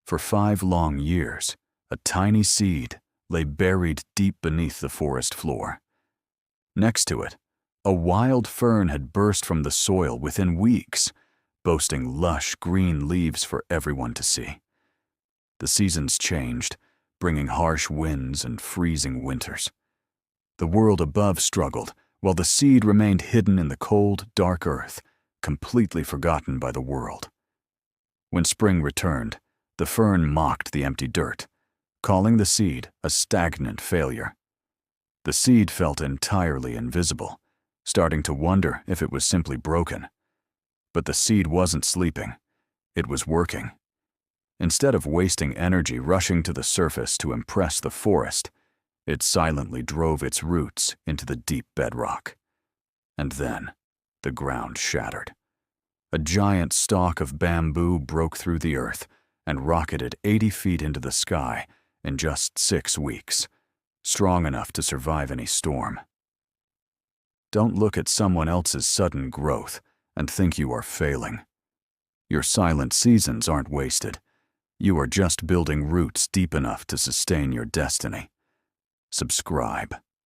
For 5 long years, a tiny seed lay buried deep beneath the forest floor. Next to it, a wild fern had burst from the soil within weeks, boasting lush green leaves for everyone to see. The seasons changed, bringing harsh winds and freezing winters. The world above struggled, while the seed remained hidden in the cold, dark earth, completely forgotten by the world. When spring returned, the fern mocked the empty dirt, calling the seed a stagnant failure. The seed felt entirely invisible, starting to wonder if it was simply broken. But the seed wasn't sleeping. It was working. Instead of wasting energy rushing to the surface to impress the forest, it silently drove its roots into the deep bedrock. And then, the ground shattered. A giant stalk of bamboo broke through the earth and rocketed 80 feet into the sky in just 6 weeks, strong enough to survive any storm. Don't look at someone else's sudden growth and think you are failing. Your silent seasons aren't wasted. You are just building roots deep enough to sustain your destiny. Subscribe.